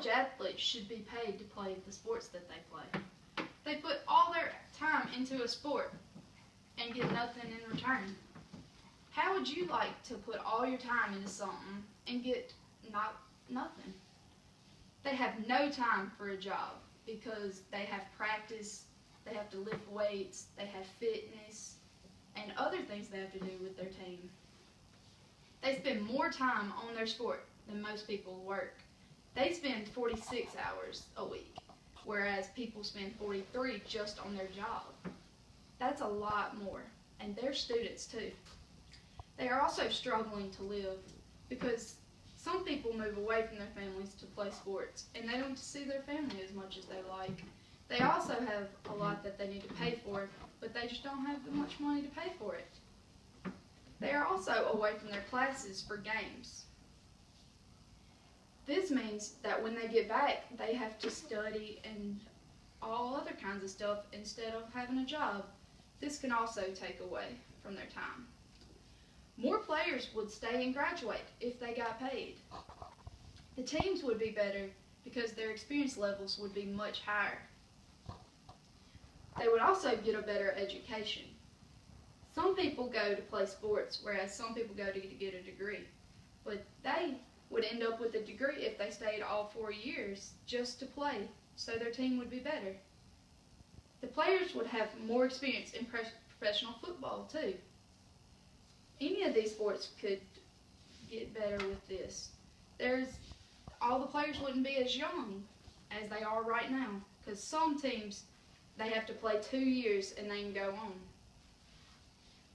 college athletes should be paid to play the sports that they play. They put all their time into a sport and get nothing in return. How would you like to put all your time into something and get nothing? They have no time for a job because they have practice, they have to lift weights, they have fitness, and other things they have to do with their team. They spend more time on their sport than most people work. They spend 46 hours a week, whereas people spend 43 just on their job. That's a lot more, and they're students too. They are also struggling to live because some people move away from their families to play sports, and they don't see their family as much as they like. They also have a lot that they need to pay for, but they just don't have much money to pay for it. They are also away from their classes for games. This means that when they get back, they have to study and all other kinds of stuff instead of having a job. This can also take away from their time. More players would stay and graduate if they got paid. The teams would be better because their experience levels would be much higher. They would also get a better education. Some people go to play sports, whereas some people go to get a degree. But they would end up with a degree if they stayed all 4 years just to play, so their team would be better. The players would have more experience in professional football too. Any of these sports could get better with this. All the players wouldn't be as young as they are right now, because some teams, they have to play 2 years and then go on.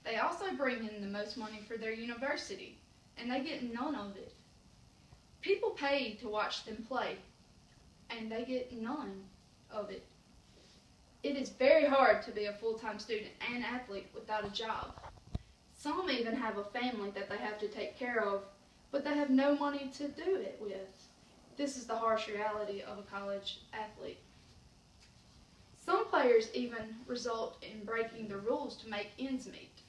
They also bring in the most money for their university, and they get none of it. People pay to watch them play, and they get none of it. It is very hard to be a full-time student and athlete without a job. Some even have a family that they have to take care of, but they have no money to do it with. This is the harsh reality of a college athlete. Some players even result in breaking the rules to make ends meet.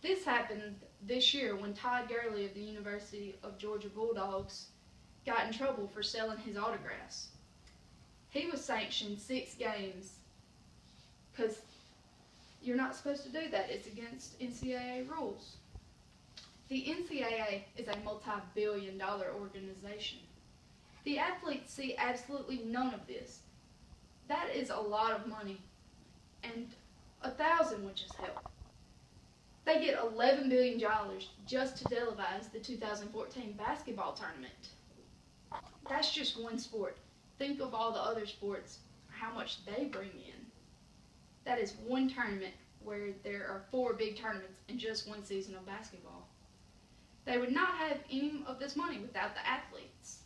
This happened this year when Todd Gurley of the University of Georgia Bulldogs got in trouble for selling his autographs. He was sanctioned 6 games because you're not supposed to do that. It's against NCAA rules. The NCAA is a multi-billion-dollar organization. The athletes see absolutely none of this. That is a lot of money, and 1,000 would just help. They get $11 billion just to televise the 2014 basketball tournament. That's just one sport. Think of all the other sports, how much they bring in. That is one tournament where there are 4 big tournaments in just one season of basketball. They would not have any of this money without the athletes.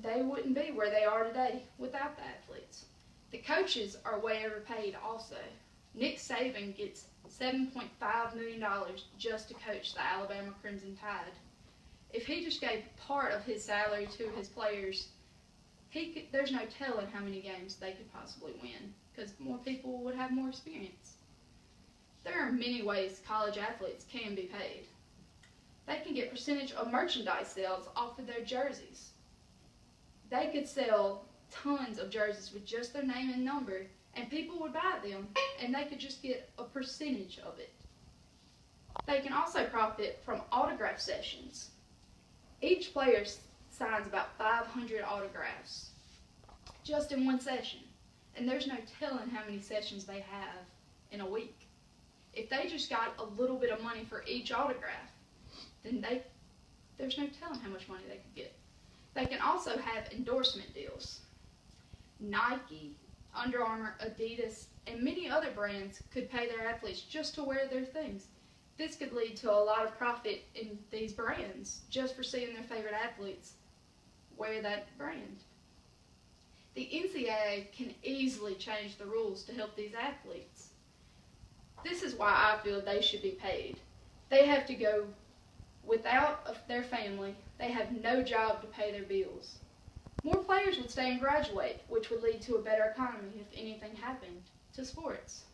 They wouldn't be where they are today without the athletes. The coaches are way overpaid also. Nick Saban gets $7.5 million just to coach the Alabama Crimson Tide. If he just gave part of his salary to his players, there's no telling how many games they could possibly win, because more people would have more experience. There are many ways college athletes can be paid. They can get percentage of merchandise sales off of their jerseys. They could sell tons of jerseys with just their name and number, and people would buy them, and they could just get a percentage of it. They can also profit from autograph sessions. Each player signs about 500 autographs just in one session, and there's no telling how many sessions they have in a week. If they just got a little bit of money for each autograph, then there's no telling how much money they could get. They can also have endorsement deals. Nike, Under Armour, Adidas, and many other brands could pay their athletes just to wear their things. This could lead to a lot of profit in these brands just for seeing their favorite athletes wear that brand. The NCAA can easily change the rules to help these athletes. This is why I feel they should be paid. They have to go without their family. They have no job to pay their bills. More players would stay and graduate, which would lead to a better economy if anything happened to sports.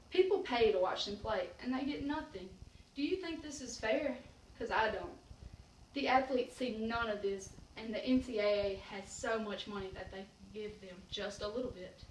People pay to watch them play, and they get nothing. Do you think this is fair? Because I don't. The athletes see none of this, And the NCAA has so much money that they give them just a little bit.